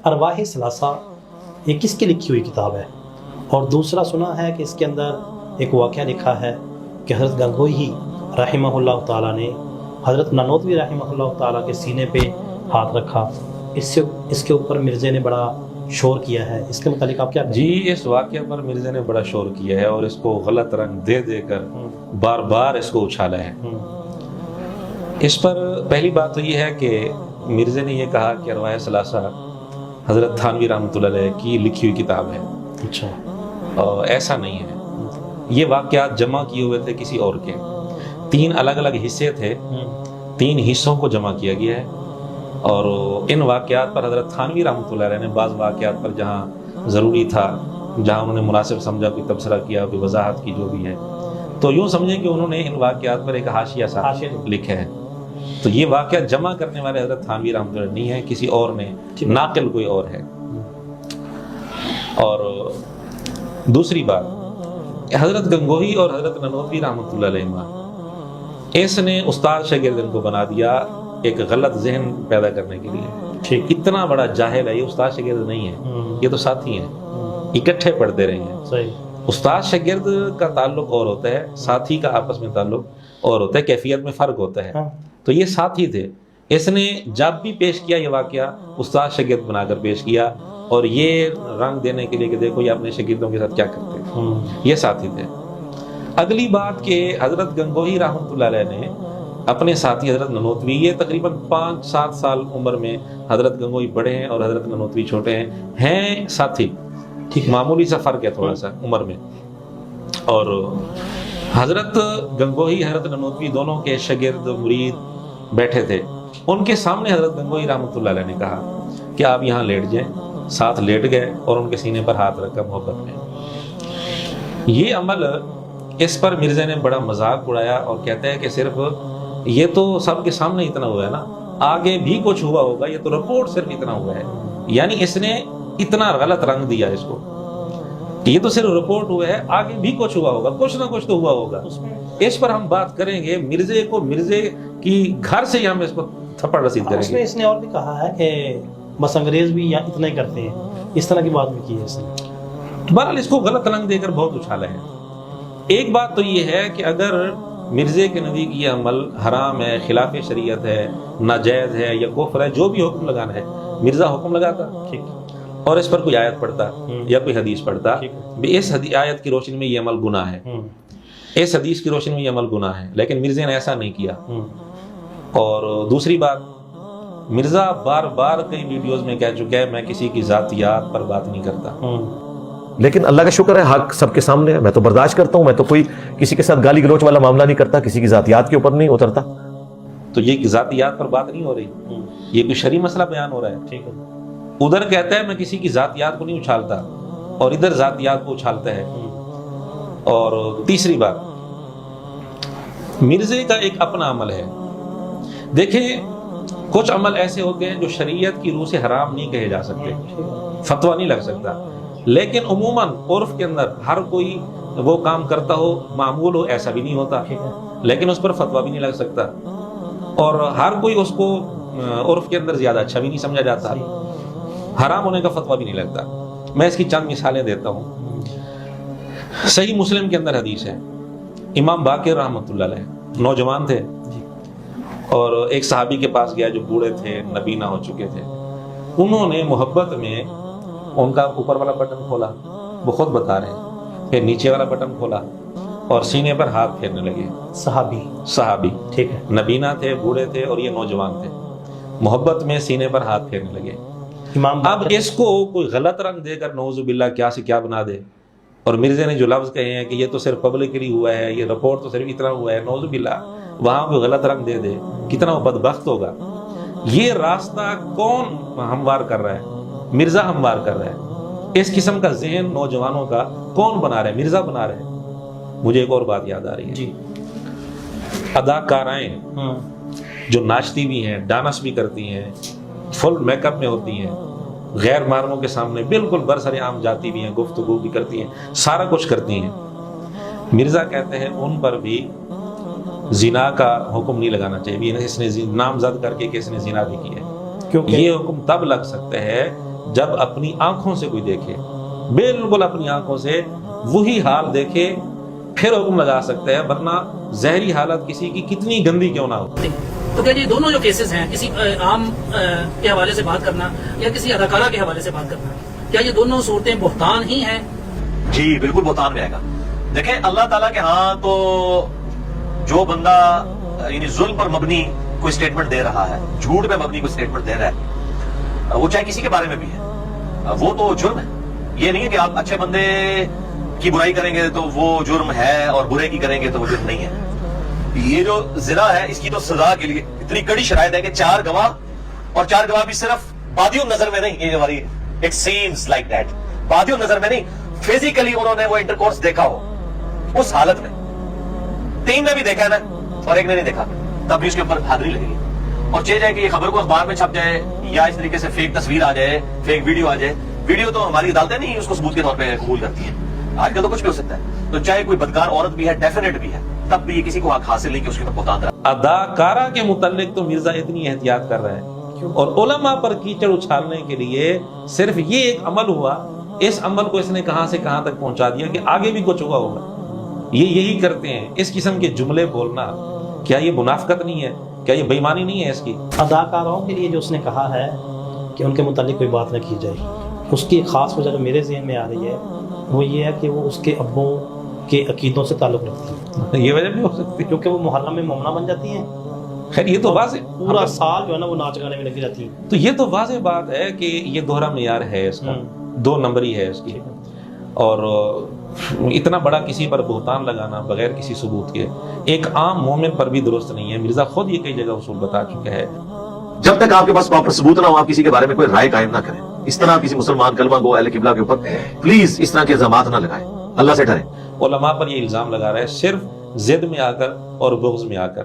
ارواح ثلاثہ یہ کس کی لکھی ہوئی کتاب ہے؟ اور دوسرا سنا ہے کہ اس کے اندر ایک واقعہ لکھا ہے کہ حضرت گنگوہی رحمہ اللہ تعالیٰ نے حضرت نانوتوی رحمہ اللہ تعالیٰ کے سینے پہ ہاتھ رکھا، اس کے اوپر مرزے نے بڑا شور کیا ہے، اس کے متعلق آپ کیا کہیں؟ جی، اس واقعہ پر مرزا نے بڑا شور کیا ہے اور اس کو غلط رنگ دے دے کر بار بار اس کو اچھالا ہے۔ اس پر پہلی بات تو یہ ہے کہ مرزا نے یہ کہا کہ ارواح ثلاثہ حضرت تھانوی رحمۃ اللہ علیہ کی لکھی ہوئی کتاب ہے۔ اچھا، اور ایسا نہیں ہے، یہ واقعات جمع کیے ہوئے تھے کسی اور کے، 3 الگ الگ حصے تھے، 3 حصوں کو جمع کیا گیا ہے، اور ان واقعات پر حضرت تھانوی رحمۃ اللہ علیہ نے بعض واقعات پر جہاں ضروری تھا، جہاں انہوں نے مناسب سمجھا، کوئی تبصرہ کیا، کوئی وضاحت کی، جو بھی ہے، تو یوں سمجھیں کہ انہوں نے ان واقعات پر ایک حاشیہ سا لکھا ہے۔ تو یہ واقعہ جمع کرنے والے حضرت تھانوی رحمۃ اللہ نہیں ہے، کسی اور نے، ناقل کوئی اور ہے۔ اور دوسری بات، حضرت گنگوہی اور حضرت نانوتوی رحمۃ اللہ علیہ اس نے استاد شاگرد ان کو بنا دیا ایک غلط ذہن پیدا کرنے کے لیے۔ اتنا بڑا جاہل ہے یہ، استاد شاگرد نہیں ہے، یہ تو ساتھی ہیں، اکٹھے پڑھتے رہے ہیں۔ صحیح۔ استاد شاگرد کا تعلق اور ہوتا ہے، ساتھی کا آپس میں تعلق اور ہوتا ہے، کیفیت میں فرق ہوتا ہے۔ تو یہ ساتھی تھے، اس نے جب بھی پیش کیا یہ واقعہ استاد شاگرد بنا کر پیش کیا، اور یہ رنگ دینے کے لیے کہ دیکھو یہ اپنے شاگردوں کے ساتھ کیا کرتے ہیں، یہ ساتھی تھے۔ اگلی بات کہ حضرت گنگوہی رحمۃ اللہ علیہ نے اپنے ساتھی حضرت نانوتوی، یہ تقریباً 5-7 سال عمر میں حضرت گنگوہی بڑے ہیں اور حضرت نانوتوی چھوٹے ہیں ساتھی، معمولی سا فرق ہے تھوڑا سا عمر میں۔ اور حضرت گنگوہی حضرت نانوتوی دونوں کے شاگرد مرید بیٹھے تھے، ان کے سامنے حضرت گنگوہی رحمۃ اللہ علیہ نے کہا کہ آپ یہاں لیٹ جائیں، ساتھ لیٹ گئے اور ان کے سینے پر ہاتھ رکھا محبت میں۔ یہ عمل، اس پر مرزا نے بڑا مذاق اڑایا اور کہتا ہے کہ صرف یہ تو سب کے سامنے اتنا ہوا ہے نا، آگے بھی کچھ ہوا ہوگا، یہ تو رپورٹ صرف اتنا ہوا ہے، یعنی اس نے اتنا غلط رنگ دیا اس کو، یہ تو صرف رپورٹ ہوا ہے، آگے بھی کچھ ہوا ہوگا، کچھ نہ کچھ تو ہوا ہوگا۔ اس پر ہم بات کریں گے، مرزے کی گھر سے ہی ہم اس کو تھپڑ رسید کریں گے۔ اس نے اور بھی کہا ہے کہ بس انگریز بھی اتنا ہی کرتے ہیں، اس طرح کی بات بھی کی ہے اس نے۔ بہرحال اس کو غلط رنگ دے کر بہت اچھالا ہے۔ ایک بات تو یہ ہے کہ اگر مرزے کے نزدیک یہ عمل حرام ہے، خلاف شریعت ہے، ناجائز ہے یا کفر ہے، جو بھی حکم لگانا ہے مرزا حکم لگاتا اور اس پر کوئی آیت پڑھتا یا کوئی حدیث پڑھتا، اس آیت کی روشنی میں یہ عمل گناہ ہے، اس حدیث کی روشنی میں یہ عمل گناہ ہے، لیکن مرزا نے ایسا نہیں کیا۔ اور دوسری بات، مرزا بار بار کئی ویڈیوز میں کہہ چکا ہے میں کسی کی ذاتیات پر بات نہیں کرتا، لیکن اللہ کا شکر ہے حق سب کے سامنے ہے، میں تو برداشت کرتا ہوں، میں تو کوئی کسی کے ساتھ گالی گلوچ والا معاملہ نہیں کرتا، کسی کی ذاتیات کے اوپر نہیں اترتا۔ تو یہ ذاتیات پر بات نہیں ہو رہی، یہ کوئی شرعی مسئلہ بیان ہو رہا ہے۔ ٹھیک ہے، ادھر کہتا ہے میں کسی کی ذاتیات کو نہیں اچھالتا اور ادھر ذاتیات کو اچھالتا ہے۔ اور تیسری بات، مرزے کا ایک اپنا عمل ہے۔ دیکھیں کچھ عمل ایسے ہوتے ہیں جو شریعت کی روح سے حرام نہیں کہے جا سکتے، فتویٰ نہیں لگ سکتا، لیکن عموماً عرف کے اندر ہر کوئی وہ کام کرتا ہو، معمول ہو، ایسا بھی نہیں ہوتا، لیکن اس پر فتویٰ بھی نہیں لگ سکتا، اور ہر کوئی اس کو عرف کے اندر زیادہ اچھا بھی نہیں سمجھا جاتا، حرام ہونے کا فتویٰ بھی نہیں لگتا۔ میں اس کی چند مثالیں دیتا ہوں۔ صحیح مسلم کے اندر حدیث ہے، امام باقر رحمۃ اللہ علیہ نوجوان تھے اور ایک صحابی کے پاس گیا جو بوڑھے تھے، نبینا ہو چکے تھے، انہوں نے محبت میں ان کا اوپر والا بٹن کھولا، وہ خود بتا رہے ہیں، پھر نیچے والا بٹن کھولا اور سینے پر ہاتھ پھیرنے لگے۔ صحابی ٹھیک ہے، نبینا تھے، بوڑھے تھے اور یہ نوجوان تھے، محبت میں سینے پر ہاتھ پھیرنے لگے۔ اب اس کو کوئی غلط رنگ دے کر نعوذ باللہ کیا سے کیا بنا دے، اور مرزا نے جو لفظ کہے ہیں کہ یہ تو صرف پبلکلی ہوا ہے، یہ رپورٹ تو صرف اتنا ہوا ہے، نعوذ باللہ وہاں کوئی غلط رنگ دے دے، کتنا وہ بدبخت ہوگا۔ یہ راستہ کون ہموار کر رہا ہے؟ مرزا ہموار کر رہا ہے۔ اس قسم کا ذہن نوجوانوں کا کون بنا رہا ہے؟ مرزا بنا رہے ہیں۔ مجھے ایک اور بات یاد آ رہی ہے جی، اداکارائیں جو ناچتی بھی ہیں، ڈانس بھی کرتی ہیں، فل میک اپ میں ہوتی ہیں، غیر محرموں کے سامنے بالکل برسر عام جاتی بھی ہیں، گفتگو بھی کرتی ہیں، سارا کچھ کرتی ہیں، مرزا کہتے ہیں ان پر بھی زنا کا حکم نہیں لگانا چاہیے، اس نے نامزد کر کے کہ اس نے زنا بھی کیا ہے۔ یہ حکم تب لگ سکتا ہے جب اپنی آنکھوں سے کوئی دیکھے، بالکل اپنی آنکھوں سے وہی حال دیکھے پھر حکم لگا سکتا ہے، ورنہ ظاہری حالت کسی کی کتنی گندی کیوں نہ ہو۔ تو کیا یہ دونوں جو کیسز ہیں، کسی عام کے حوالے سے بات کرنا یا کسی اداکارہ کے حوالے سے بات کرنا، کیا یہ دونوں صورتیں بہتان ہی ہیں؟ جی بالکل بہتان میں آئے گا۔ دیکھیں اللہ تعالیٰ کے ہاں تو جو بندہ یعنی ظلم پر مبنی کوئی سٹیٹمنٹ دے رہا ہے، جھوٹ پہ مبنی کوئی سٹیٹمنٹ دے رہا ہے، وہ چاہے کسی کے بارے میں بھی ہے، وہ تو جرم ہے۔ یہ نہیں ہے کہ آپ اچھے بندے کی برائی کریں گے تو وہ جرم ہے اور برے کی کریں گے تو وہ جرم نہیں ہے۔ یہ جو زنا ہے اس کی تو سزا کے لیے اتنی کڑی شرائط ہے کہ 4 گواہ، اور 4 گواہ بھی صرف بادیوں نظر میں نہیں، یہ ہماری اٹ سیمز لائک دیٹ، بادیوں نظر میں نہیں، فزیکلی انہوں نے وہ انٹرکورس دیکھا ہو اس حالت میں، 3 نے بھی دیکھا ہے نا اور 1 نے نہیں دیکھا، تب بھی اس کے اوپر حد نہیں لگے گی۔ اور چاہے جائے کہ یہ خبر کو اخبار میں چھپ جائے یا اس طریقے سے فیک تصویر آ جائے، فیک ویڈیو آ جائے، ویڈیو تو ہماری عدالتیں نہیں اس کو ثبوت کے طور پہ قبول کرتی ہیں، آج کل تو کچھ بھی ہو سکتا ہے، تو چاہے کوئی بدکار عورت بھی ہے، ڈیفینیٹ بھی ہے، تب بھی یہ کسی کو حق حاصل نہیں کہ اس کے اوپر بہتان رہا۔ اداکارہ کے متعلق تو مرزا اتنی احتیاط کر رہا ہے، اور علماء پر کیچڑ اچھالنے کے لیے صرف یہ ایک عمل ہوا، اس عمل کو اس نے کہاں سے کہاں تک پہنچا دیا کہ آگے بھی کچھ ہوا ہوگا۔ یہ یہی کرتے ہیں، اس قسم کے جملے بولنا، کیا یہ منافقت نہیں ہے؟ کیا یہ بے ایمانی نہیں ہے اس کی؟ اداکاروں کے لیے جو اس نے کہا ہے کہ ان کے متعلق کوئی بات نہ کی جائے، اس کی خاص وجہ جو میرے ذہن میں آ رہی ہے وہ یہ ہے کہ وہ اس کے ابوں کے عقیدوں سے تعلق رکھتی ہیں، یہ وجہ بھی ہو سکتی ہے، کیونکہ وہ محرم میں مومنہ بن جاتی ہیں، خیر یہ تو واضح پورا سال جو ہے نا وہ ناچ گانے میں لگی رہتی ہیں۔ تو یہ تو واضح بات ہے کہ یہ دوہرا معیار ہے اس کا، 2 نمبری ہے اس کی، اور اتنا بڑا کسی پر بہتان لگانا بغیر کسی ثبوت کے ایک عام مومن پر بھی درست نہیں ہے۔ مرزا خود یہ کئی جگہ اصول بتا چکے ہیں، جب تک آپ کے پاس پراپر ثبوت نہ ہو آپ کسی کے بارے میں کوئی رائے قائم نہ کریں۔ اس طرح کسی مسلمان کلمہ گو اہل قبلہ کے اوپر پلیز اس طرح کے الزامات نہ لگائیں، اللہ سے ڈریں۔ علماء پر یہ الزام لگا رہا ہے صرف ضد میں آ کر اور بغض میں آ کر۔